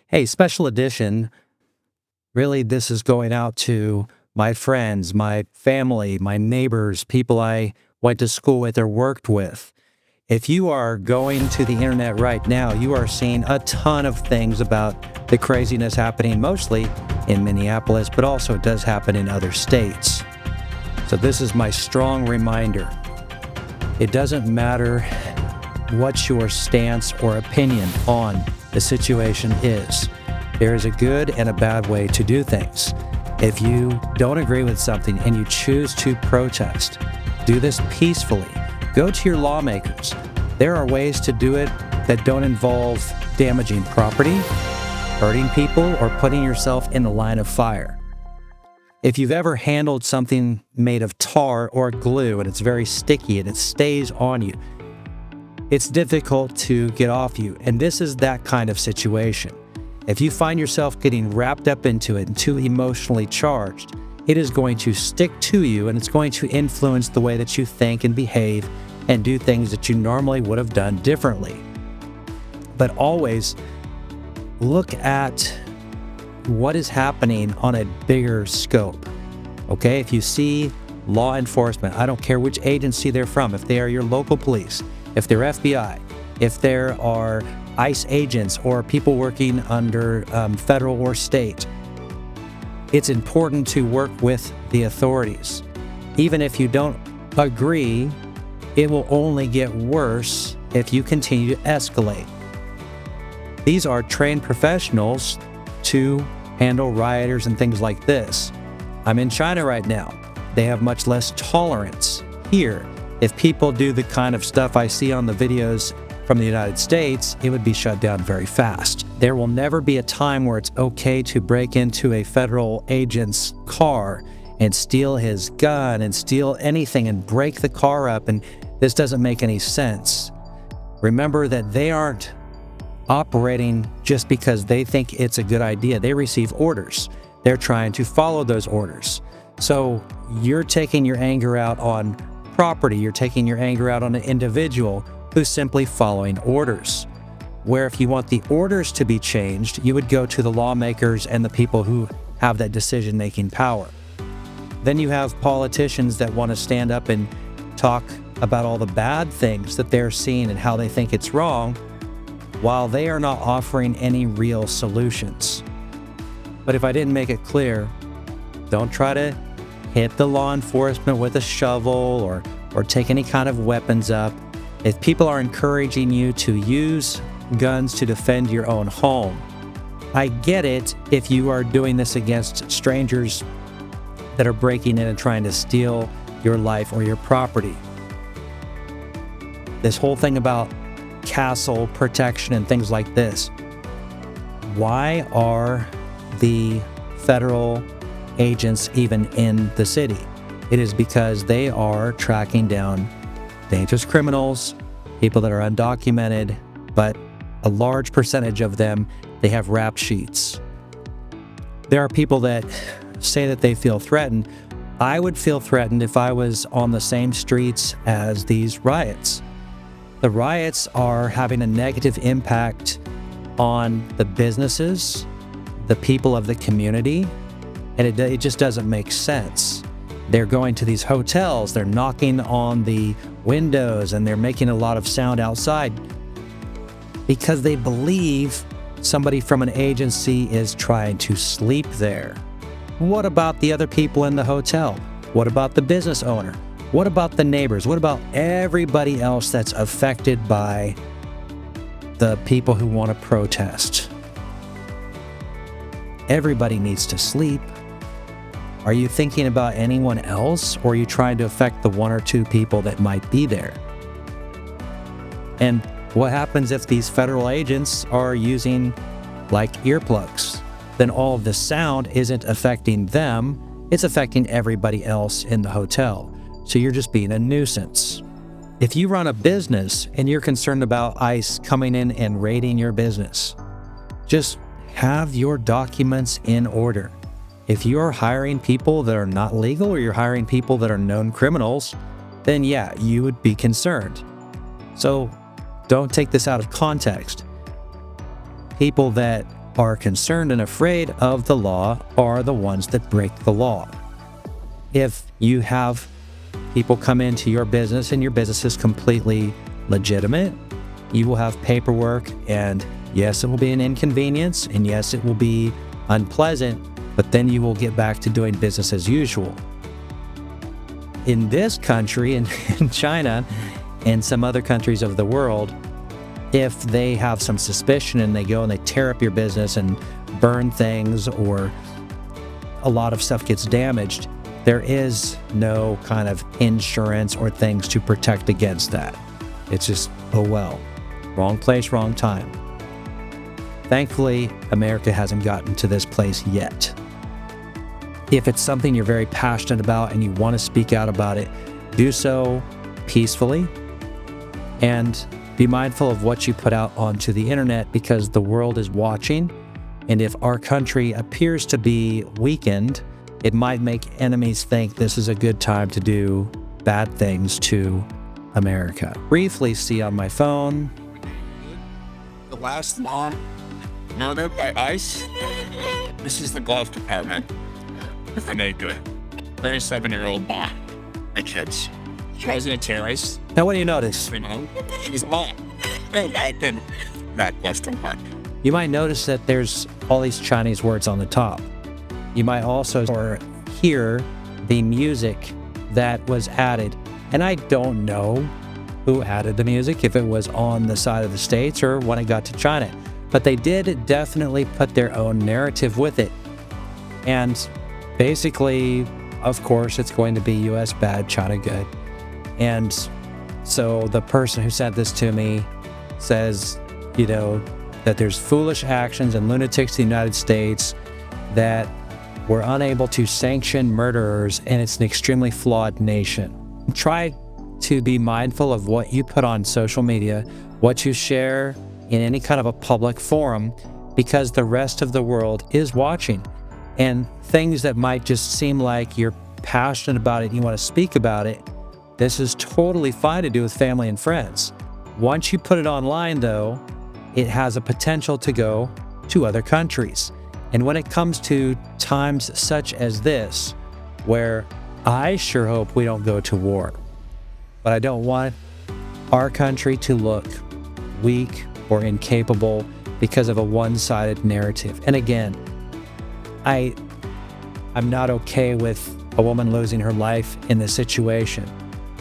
Hey, special edition. Really, this is going out to my friends, my family, my neighbors, people I went to school with or worked with. If you are going to the internet right now, you are seeing a ton of things about the craziness happening mostly in Minneapolis, but also it does happen in other states. So this is my strong reminder. It doesn't matter what your stance or opinion on the situation is. There is a good and a bad way to do things. If you don't agree with something and you choose to protest, do this peacefully. Go to your lawmakers. There are ways to do it that don't involve damaging property, hurting people, or putting yourself in the line of fire. If you've ever handled something made of tar or glue and it's very sticky and it stays on you, it's difficult to get off you. And this is that kind of situation. If you find yourself getting wrapped up into it and too emotionally charged, it is going to stick to you and it's going to influence the way that you think and behave and do things that you normally would have done differently. But always look at what is happening on a bigger scope. Okay, if you see law enforcement, I don't care which agency they're from, if they are your local police, if they're FBI, if there are ICE agents or people working under federal or state, it's important to work with the authorities. Even if you don't agree, it will only get worse if you continue to escalate. These are trained professionals to handle rioters and things like this. I'm in China right now. They have much less tolerance. Here, if people do the kind of stuff I see on the videos from the United States, it would be shut down very fast. There will never be a time where it's okay to break into a federal agent's car and steal his gun and steal anything and break the car up, and this doesn't make any sense. Remember that they aren't operating just because they think it's a good idea. They receive orders. They're trying to follow those orders. So you're taking your anger out on property. You're taking your anger out on an individual who's simply following orders. Where if you want the orders to be changed, you would go to the lawmakers and the people who have that decision-making power. Then you have politicians that want to stand up and talk about all the bad things that they're seeing and how they think it's wrong, while they are not offering any real solutions. But if I didn't make it clear, don't try to hit the law enforcement with a shovel or take any kind of weapons up. If people are encouraging you to use guns to defend your own home, I get it if you are doing this against strangers that are breaking in and trying to steal your life or your property. This whole thing about castle protection and things like this. Why are the federal agents even in the city? It is because they are tracking down dangerous criminals, people that are undocumented, but a large percentage of them, they have rap sheets. There are people that say that they feel threatened. I would feel threatened if I was on the same streets as these riots. The riots are having a negative impact on the businesses, the people of the community, and it just doesn't make sense. They're going to these hotels, they're knocking on the windows, and they're making a lot of sound outside because they believe somebody from an agency is trying to sleep there. What about the other people in the hotel? What about the business owner? What about the neighbors? What about everybody else that's affected by the people who want to protest? Everybody needs to sleep. Are you thinking about anyone else, or are you trying to affect the one or two people that might be there? And what happens if these federal agents are using like earplugs? Then all of the sound isn't affecting them, it's affecting everybody else in the hotel. So you're just being a nuisance. If you run a business and you're concerned about ICE coming in and raiding your business, just have your documents in order. If you're hiring people that are not legal or you're hiring people that are known criminals, then yeah, you would be concerned. So don't take this out of context. People that are concerned and afraid of the law are the ones that break the law. If you have people come into your business and your business is completely legitimate, you will have paperwork, and yes, it will be an inconvenience, and yes, it will be unpleasant, but then you will get back to doing business as usual. In this country, in China, and some other countries of the world, if they have some suspicion and they go and they tear up your business and burn things, or a lot of stuff gets damaged, there is no kind of insurance or things to protect against that. It's just, oh well, wrong place, wrong time. Thankfully, America hasn't gotten to this place yet. If it's something you're very passionate about and you want to speak out about it, do so peacefully, and be mindful of what you put out onto the internet, because the world is watching. And if our country appears to be weakened, it might make enemies think this is a good time to do bad things to America. Briefly see on my phone. The last mom murdered by ICE. This is the glove compartment. And they do it. 37-year-old mom. My kids. President terrorist. Now, what do you notice? She's a mom. I didn't. That glove compartment. You might notice that there's all these Chinese words on the top. You might also hear the music that was added. And I don't know who added the music, if it was on the side of the States or when it got to China. But they did definitely put their own narrative with it. And basically, of course, it's going to be US bad, China good. And so the person who sent this to me says, that there's foolish actions and lunatics in the United States that were unable to sanction murderers, and it's an extremely flawed nation. Try to be mindful of what you put on social media, what you share in any kind of a public forum, because the rest of the world is watching. And things that might just seem like you're passionate about it, you want to speak about it, this is totally fine to do with family and friends. Once you put it online, though, it has a potential to go to other countries. And when it comes to times such as this, where I sure hope we don't go to war, but I don't want our country to look weak or incapable because of a one-sided narrative. And again, I'm not okay with a woman losing her life in this situation,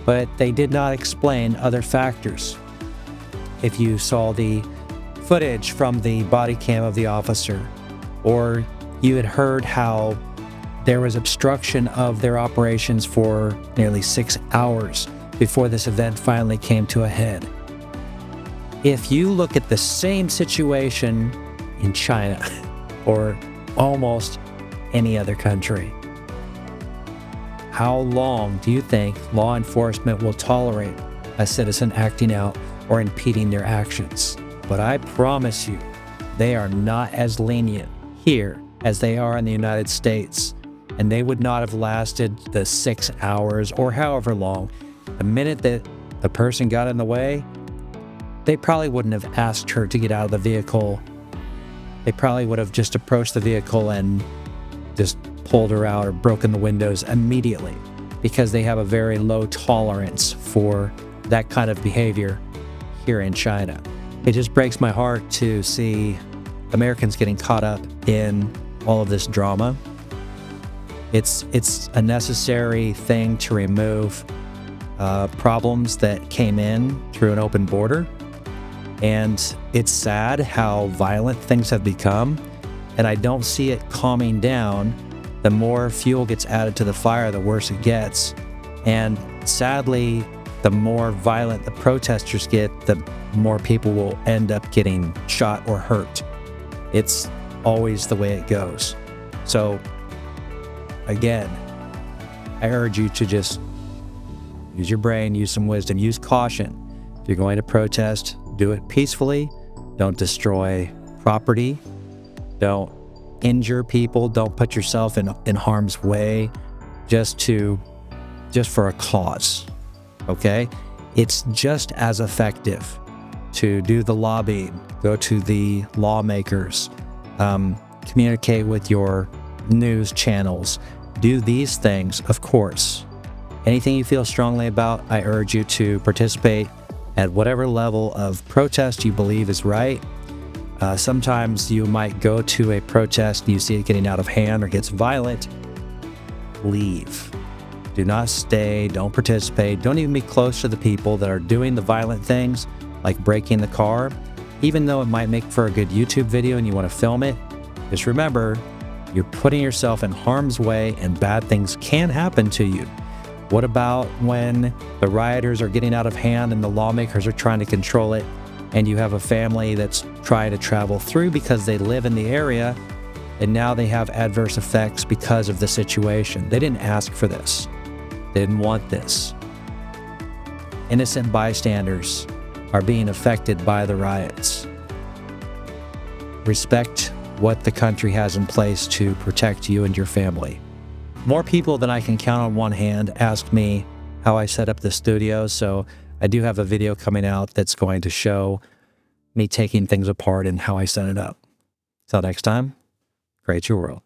but they did not explain other factors. If you saw the footage from the body cam of the officer, or you had heard how there was obstruction of their operations for nearly 6 hours before this event finally came to a head. If you look at the same situation in China or almost any other country, how long do you think law enforcement will tolerate a citizen acting out or impeding their actions? But I promise you, they are not as lenient here as they are in the United States. And they would not have lasted the 6 hours or however long. The minute that the person got in the way, they probably wouldn't have asked her to get out of the vehicle. They probably would have just approached the vehicle and just pulled her out or broken the windows immediately, because they have a very low tolerance for that kind of behavior here in China. It just breaks my heart to see Americans getting caught up in all of this drama. It's a necessary thing to remove problems that came in through an open border. And it's sad how violent things have become. And I don't see it calming down. The more fuel gets added to the fire, the worse it gets. And sadly, the more violent the protesters get, the more people will end up getting shot or hurt. It's always the way it goes. So, again, I urge you to just use your brain, use some wisdom, use caution. If you're going to protest, do it peacefully. Don't destroy property. Don't injure people. Don't put yourself in harm's way just for a cause. Okay? It's just as effective to do the lobbying, go to the lawmakers, Communicate with your news channels. Do these things, of course. Anything you feel strongly about, I urge you to participate at whatever level of protest you believe is right. Sometimes you might go to a protest and you see it getting out of hand or gets violent. Leave. Do not stay. Don't participate. Don't even be close to the people that are doing the violent things, like breaking the car. Even though it might make for a good YouTube video and you want to film it, just remember, you're putting yourself in harm's way and bad things can happen to you. What about when the rioters are getting out of hand and the lawmakers are trying to control it, and you have a family that's trying to travel through because they live in the area, and now they have adverse effects because of the situation? They didn't ask for this. They didn't want this. Innocent bystanders are being affected by the riots. Respect what the country has in place to protect you and your family. More people than I can count on one hand asked me how I set up the studio, so I do have a video coming out that's going to show me taking things apart and how I set it up. Till next time, create your world.